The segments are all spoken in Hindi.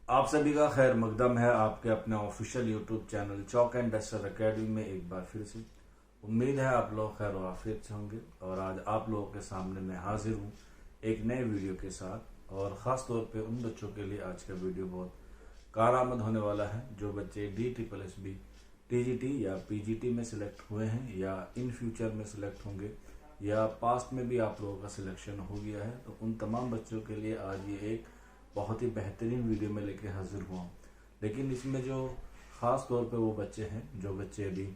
आप सभी का खैर मकदम है आपके अपने official YouTube channel chalk and duster academy में एक बार फिर से। उम्मीद है आप लोग खैर वाफियत से होंगे और आज आप लोगों के सामने मैं हाजिर हूँ एक नए वीडियो के साथ। और ख़ास तौर पे उन बच्चों के लिए आज का वीडियो बहुत कारआमद होने वाला है जो बच्चे DSSB TGT या PGT में सिलेक्ट हुए हैं या इन फ्यूचर में सिलेक्ट होंगे या पास्ट में भी आप लोगों का सिलेक्शन हो गया है। तो उन तमाम बच्चों के लिए आज ये एक बहुत ही बेहतरीन वीडियो में लेके हाजिर हुआ हूँ। लेकिन इसमें जो ख़ास तौर पे वो बच्चे हैं जो बच्चे अभी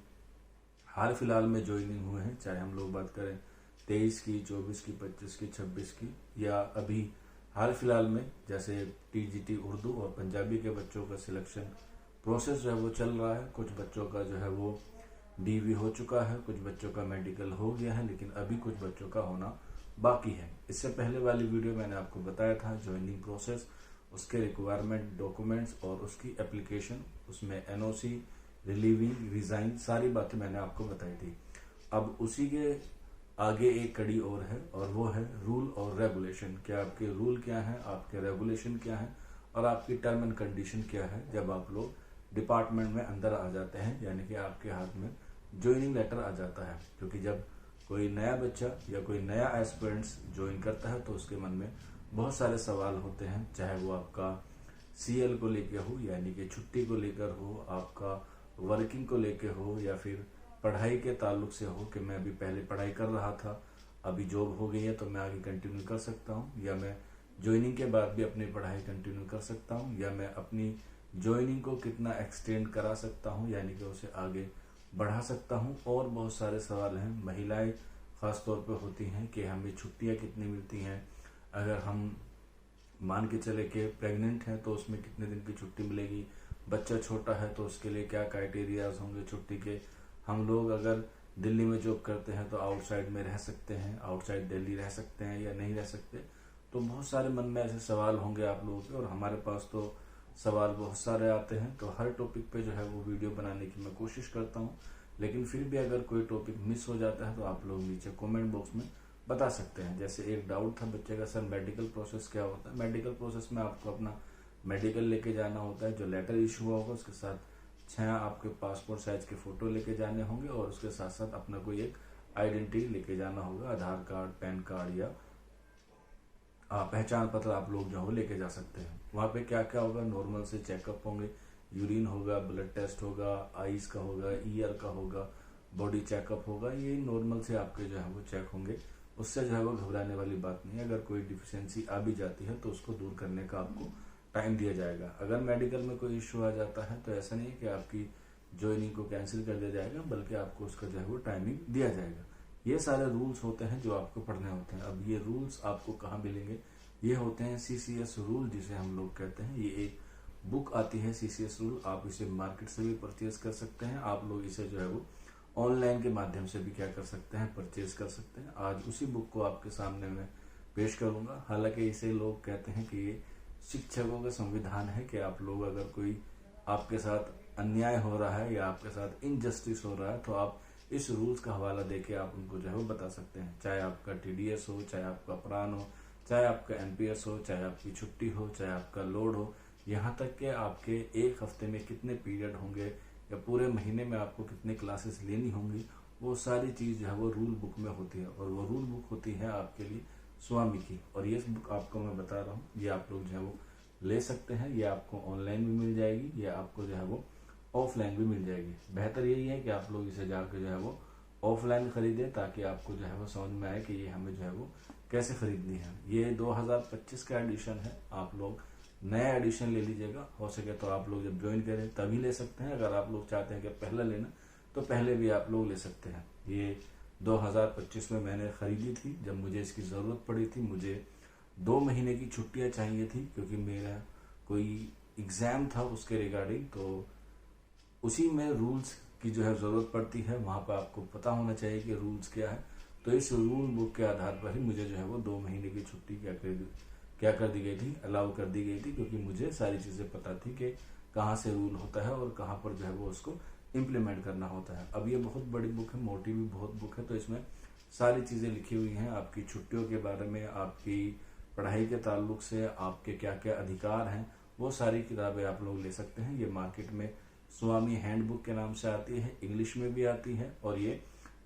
हाल फिलहाल में ज्वाइनिंग हुए हैं, चाहे हम लोग बात करें 23 की, 24 की, 25 की, 26 की, या अभी हाल फिलहाल में जैसे TGT उर्दू और पंजाबी के बच्चों का सिलेक्शन प्रोसेस जो है वो चल रहा है। कुछ बच्चों का जो है वो DV हो चुका है, कुछ बच्चों का मेडिकल हो गया है, लेकिन अभी कुछ बच्चों का होना बाकी है। इससे पहले वाली वीडियो मैंने आपको बताया था ज्वाइनिंग प्रोसेस, उसके रिक्वायरमेंट डॉक्यूमेंट्स और उसकी एप्लीकेशन, उसमें NOC, रिलीविंग, रिजाइन, सारी बातें मैंने आपको बताई थी। अब उसी के आगे एक कड़ी और है और वो है रूल और रेगुलेशन। क्या आपके रूल क्या है, आपके रेगुलेशन क्या है और आपकी टर्म एंड कंडीशन क्या है जब आप लोग डिपार्टमेंट में अंदर आ जाते हैं, यानी कि आपके हाथ में ज्वाइनिंग लेटर आ जाता है। क्योंकि जब कोई नया बच्चा या कोई नया एस्पिरेंट्स ज्वाइन करता है तो उसके मन में बहुत सारे सवाल होते हैं, चाहे वो आपका CL को लेके हो यानी कि छुट्टी को लेकर हो, आपका वर्किंग को लेके हो, या फिर पढ़ाई के ताल्लुक से हो कि मैं अभी पहले पढ़ाई कर रहा था, अभी जॉब हो गई है तो मैं आगे कंटिन्यू कर सकता हूँ, या मैं ज्वाइनिंग के बाद भी अपनी पढ़ाई कंटिन्यू कर सकता हूँ, या मैं अपनी ज्वाइनिंग को कितना एक्सटेंड करा सकता हूँ यानी कि उसे आगे बढ़ा सकता हूँ। और बहुत सारे सवाल हैं। महिलाएं ख़ास तौर पे होती हैं कि हमें छुट्टियाँ कितनी मिलती हैं, अगर हम मान के चले कि प्रेग्नेंट हैं तो उसमें कितने दिन की छुट्टी मिलेगी, बच्चा छोटा है तो उसके लिए क्या क्राइटेरियाज होंगे छुट्टी के, हम लोग अगर दिल्ली में जॉब करते हैं तो आउटसाइड में रह सकते हैं, आउटसाइड दिल्ली रह सकते हैं या नहीं रह सकते। तो बहुत सारे मन में ऐसे सवाल होंगे आप लोगों के और हमारे पास तो सवाल बहुत सारे आते हैं। तो हर टॉपिक पे जो है वो वीडियो बनाने की मैं कोशिश करता हूँ, लेकिन फिर भी अगर कोई टॉपिक मिस हो जाता है तो आप लोग नीचे कमेंट बॉक्स में बता सकते हैं। जैसे एक डाउट था बच्चे का, सर मेडिकल प्रोसेस क्या होता है। मेडिकल प्रोसेस में आपको अपना मेडिकल लेके जाना होता है, जो लेटर इशू हुआ होगा उसके साथ 6 आपके पासपोर्ट साइज के फोटो लेके जाने होंगे और उसके साथ साथ अपना कोई एक आइडेंटिटी लेके जाना होगा, आधार कार्ड, पैन कार्ड या पहचान पत्र आप लोग जो हो लेके जा सकते हैं। वहाँ पे क्या क्या होगा, नॉर्मल से चेकअप होंगे, यूरिन होगा, ब्लड टेस्ट होगा, आईज का होगा, ईयर का होगा, बॉडी चेकअप होगा, ये नॉर्मल से आपके जो है वो चेक होंगे। उससे जो है वो घबराने वाली बात नहीं है। अगर कोई डिफिशियंसी आ भी जाती है तो उसको दूर करने का आपको टाइम दिया जाएगा। अगर मेडिकल में कोई इश्यू आ जाता है तो ऐसा नहीं है कि आपकी ज्वाइनिंग को कैंसिल कर दिया जाएगा, बल्कि आपको उसका जो है वो टाइमिंग दिया जाएगा। ये सारे रूल्स होते हैं जो आपको पढ़ने होते हैं। अब ये रूल्स आपको कहाँ मिलेंगे, ये होते हैं CCS रूल जिसे हम लोग कहते हैं। ये एक बुक आती है CCS रूल, आप इसे मार्केट से भी परचेज कर सकते हैं, आप लोग इसे जो है वो ऑनलाइन के माध्यम से भी क्या कर सकते हैं, परचेज कर सकते हैं। आज उसी बुक को आपके सामने मैं पेश करूंगा। हालांकि इसे लोग कहते हैं कि ये शिक्षकों का संविधान है कि आप लोग अगर कोई आपके साथ अन्याय हो रहा है या आपके साथ इनजस्टिस हो रहा है तो आप इस रूल्स का हवाला देके आप उनको जो है वो बता सकते हैं। चाहे आपका TDS हो, चाहे आपका प्राण हो, चाहे आपका NPS हो, चाहे आपकी छुट्टी हो, चाहे आपका लोड हो, यहाँ तक कि आपके एक हफ्ते में कितने पीरियड होंगे या पूरे महीने में आपको कितने क्लासेस लेनी होंगी, वो सारी चीज़ जो है वो रूल बुक में होती है। और वो रूल बुक होती है आपके लिए स्वामी की। और ये बुक आपको मैं बता रहा हूँ, ये आप लोग जो है वो ले सकते हैं। ये आपको ऑनलाइन भी मिल जाएगी, ये आपको जो है वो ऑफलाइन भी मिल जाएगी। बेहतर यही है कि आप लोग इसे जाकर जो है वो ऑफलाइन खरीदें ताकि आपको जो है वो समझ में आए कि ये हमें जो है वो कैसे खरीदनी है। ये 2025 का एडिशन है, आप लोग नया एडिशन ले लीजिएगा। हो सके तो आप लोग जब ज्वाइन करें तभी ले सकते हैं। अगर आप लोग चाहते हैं कि पहले लेना तो पहले भी आप लोग ले सकते हैं। ये 2025 में मैंने खरीदी थी जब मुझे इसकी ज़रूरत पड़ी थी। मुझे 2 महीने की छुट्टियां चाहिए थी क्योंकि मेरा कोई एग्ज़ाम था उसके रिगार्डिंग, तो उसी में रूल्स की जो है ज़रूरत पड़ती है। वहाँ पर आपको पता होना चाहिए कि रूल्स क्या है। तो इस रूल बुक के आधार पर ही मुझे जो है वो 2 महीने की छुट्टी क्या कर दी गई थी, अलाउ कर दी गई थी, क्योंकि मुझे सारी चीज़ें पता थी कि कहाँ से रूल होता है और कहाँ पर जो है वो उसको इम्प्लीमेंट करना होता है। अब ये बहुत बड़ी बुक है, मोटी भी बहुत बुक है, तो इसमें सारी चीज़ें लिखी हुई हैं आपकी छुट्टियों के बारे में, आपकी पढ़ाई के ताल्लुक से आपके क्या क्या अधिकार हैं वो सारी किताबें आप लोग ले सकते हैं। ये मार्केट में स्वामी हैंडबुक के नाम से आती है, इंग्लिश में भी आती है और ये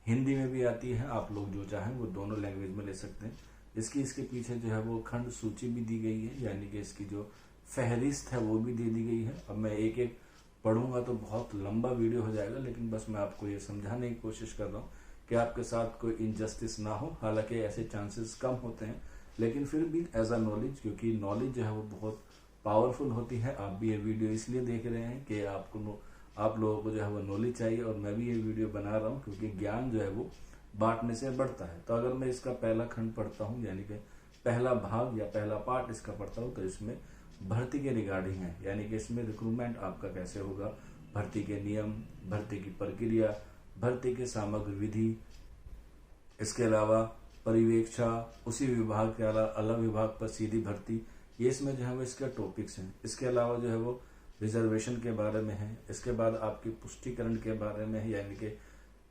हिंदी में भी आती है। आप लोग जो चाहें वो दोनों लैंग्वेज में ले सकते हैं। इसके पीछे जो है वो खंड सूची भी दी गई है, यानी कि इसकी जो फहरिस्त है वो भी दे दी गई है। अब मैं एक एक पढ़ूंगा तो बहुत लंबा वीडियो हो जाएगा, लेकिन बस मैं आपको ये समझाने की कोशिश कर रहा हूँ कि आपके साथ कोई इनजस्टिस ना हो। हालांकि ऐसे चांसेस कम होते हैं, लेकिन फिर भी एज अ नॉलेज, क्योंकि नॉलेज जो है वो बहुत पावरफुल होती है। आप भी ये वीडियो इसलिए देख रहे हैं कि आप लोगों को जो है वो नॉलेज चाहिए, और मैं भी ये वीडियो बना रहा हूँ क्योंकि ज्ञान जो है वो बांटने से बढ़ता है। तो अगर मैं इसका पहला खंड पढ़ता हूँ, यानी कि पहला भाग या पहला पार्ट इसका पढ़ता हूँ, तो इसमें भर्ती के रिगार्डिंग है, यानी कि इसमें रिक्रूटमेंट आपका कैसे होगा, भर्ती के नियम, भर्ती की प्रक्रिया, भर्ती के समग्र विधि, इसके अलावा परिवेक्षा, उसी विभाग के अलावा अलग विभाग पर सीधी भर्ती, ये इसमें जो है वो इसके टॉपिक्स हैं। इसके अलावा जो है वो रिजर्वेशन के बारे में है। इसके बाद आपकी पुष्टिकरण के बारे में है, यानी कि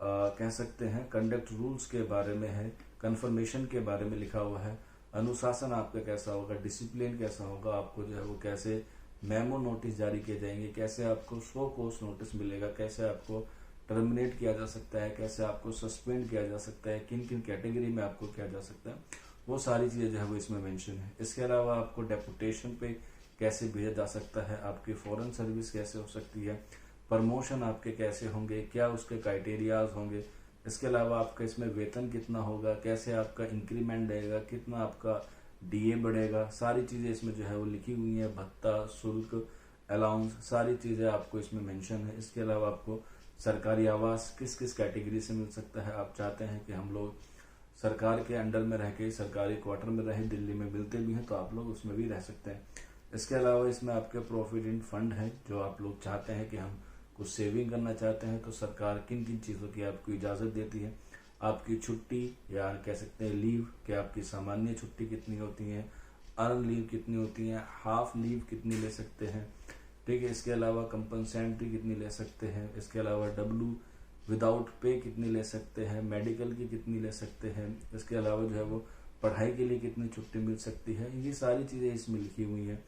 कह सकते हैं कंडक्ट रूल्स के बारे में है, कंफर्मेशन के बारे में लिखा हुआ है, अनुशासन आपका कैसा होगा, डिसिप्लिन कैसा होगा, आपको जो है वो कैसे मेमो नोटिस जारी किए जाएंगे, कैसे आपको शो कोर्स नोटिस मिलेगा, कैसे आपको टर्मिनेट किया जा सकता है, कैसे आपको सस्पेंड किया जा सकता है, किन किन कैटेगरी में आपको किया जा सकता है, वो सारी चीजें जो है वो इसमें मेंशन है। इसके अलावा आपको डेपुटेशन पे कैसे भेजा जा सकता है, आपकी फॉरेन सर्विस कैसे हो सकती है, प्रमोशन आपके कैसे होंगे, क्या उसके क्राइटेरियाज होंगे, इसके अलावा आपका इसमें वेतन कितना होगा, कैसे आपका इंक्रीमेंट रहेगा, कितना आपका डीए बढ़ेगा, सारी चीजें इसमें जो है वो लिखी हुई है। भत्ता, शुल्क, अलाउंस, सारी चीजें आपको इसमें मेंशन है। इसके अलावा आपको सरकारी आवास किस किस कैटेगरी से मिल सकता है। आप चाहते हैं कि हम लोग सरकार के अंडर में रह के सरकारी क्वार्टर में रहे, दिल्ली में मिलते भी हैं, तो आप लोग उसमें भी रह सकते हैं। इसके अलावा इसमें आपके प्रोविडेंट फंड है, जो आप लोग चाहते हैं कि हम कुछ सेविंग करना चाहते हैं, तो सरकार किन किन चीज़ों की आपको इजाज़त देती है। आपकी छुट्टी या कह सकते हैं लीव, कि आपकी सामान्य छुट्टी कितनी होती है, अर्न लीव कितनी होती है, हाफ लीव कितनी ले सकते हैं, ठीक है। इसके अलावा कंपनसेंट्री कितनी ले सकते हैं, इसके अलावा डब्ल्यू विदाउट पे कितनी ले सकते हैं, मेडिकल की कितनी ले सकते हैं, इसके अलावा जो है वो पढ़ाई के लिए कितनी छुट्टी मिल सकती है, ये सारी चीज़ें इसमें लिखी हुई हैं।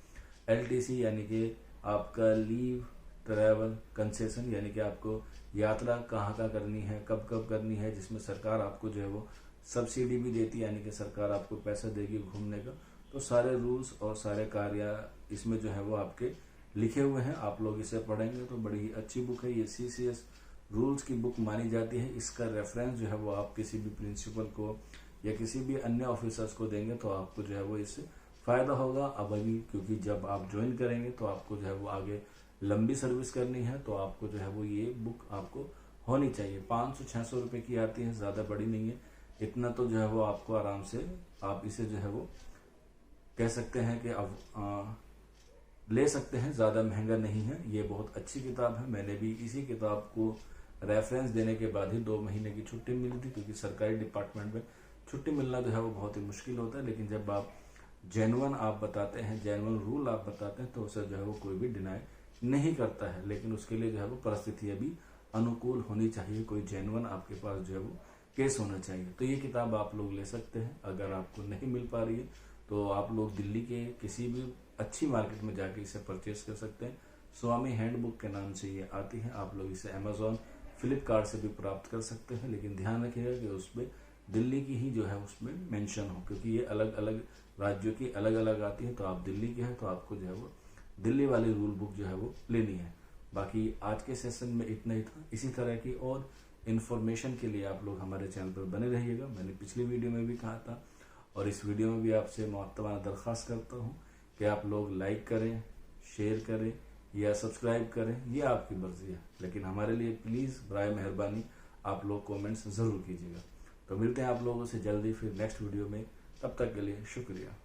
एलटीसी यानी कि आपका लीव ट्रैवल कंसेशन, यानी कि आपको यात्रा कहाँ करनी है, कब कब करनी है, जिसमें सरकार आपको जो है वो सब्सिडी भी देती है, यानी कि सरकार आपको पैसा देगी घूमने का। तो सारे रूल्स और सारे कार्य इसमें जो है वो आपके लिखे हुए हैं। आप लोग इसे पढ़ेंगे तो बड़ी ही अच्छी बुक है। ये सीसीएस रूल्स की बुक मानी जाती है। इसका रेफरेंस जो है वो आप किसी भी प्रिंसिपल को या किसी भी अन्य ऑफिसर्स को देंगे तो आपको जो है वो इससे फायदा होगा। अब अभी क्योंकि जब आप ज्वाइन करेंगे तो आपको जो है वो आगे लंबी सर्विस करनी है, तो आपको जो है वो ये बुक आपको होनी चाहिए। 500-600 रुपए की आती है, ज्यादा बड़ी नहीं है। इतना तो जो है वो आपको आराम से आप इसे जो है वो कह सकते हैं कि अब ले सकते हैं, ज्यादा महंगा नहीं है। ये बहुत अच्छी किताब है। मैंने भी इसी किताब को रेफरेंस देने के बाद ही 2 महीने की छुट्टी मिली थी, क्योंकि सरकारी डिपार्टमेंट में छुट्टी मिलना जो है वो बहुत ही मुश्किल होता है। लेकिन जब आप जेन्युइन आप बताते हैं, जेन्युइन रूल आप बताते हैं, तो उसे जो है वो कोई भी डिनाई नहीं करता है। लेकिन उसके लिए जो है वो परिस्थितियां भी अनुकूल होनी चाहिए, कोई जेन्युइन आपके पास जो है वो केस होना चाहिए। तो ये किताब आप लोग ले सकते हैं। अगर आपको नहीं मिल पा रही है तो आप लोग दिल्ली के किसी भी अच्छी मार्केट में जाके इसे परचेस कर सकते हैं। स्वामी हैंडबुक के नाम से ये आती है। आप लोग इसे अमेजोन, फ्लिपकार्ट से भी प्राप्त कर सकते हैं, लेकिन ध्यान रखिएगा कि उसमें दिल्ली की ही जो है उसमें मेंशन हो, क्योंकि ये अलग अलग राज्यों की अलग अलग आती है। तो आप दिल्ली के हैं तो आपको जो है वो दिल्ली वाली रूल बुक जो है वो लेनी है। बाकी आज के सेशन में इतना ही था। इसी तरह की और इन्फॉर्मेशन के लिए आप लोग हमारे चैनल पर बने रहिएगा। मैंने पिछली वीडियो में भी कहा था और इस वीडियो में भी आपसे मुअत्तबाना दरख्वास्त करता हूँ कि आप लोग लाइक करें, शेयर करें या सब्सक्राइब करें, ये आपकी मर्जी है। लेकिन हमारे लिए प्लीज़ बराए मेहरबानी आप लोग कमेंट्स ज़रूर कीजिएगा। तो मिलते हैं आप लोगों से जल्दी फिर नेक्स्ट वीडियो में। तब तक के लिए शुक्रिया।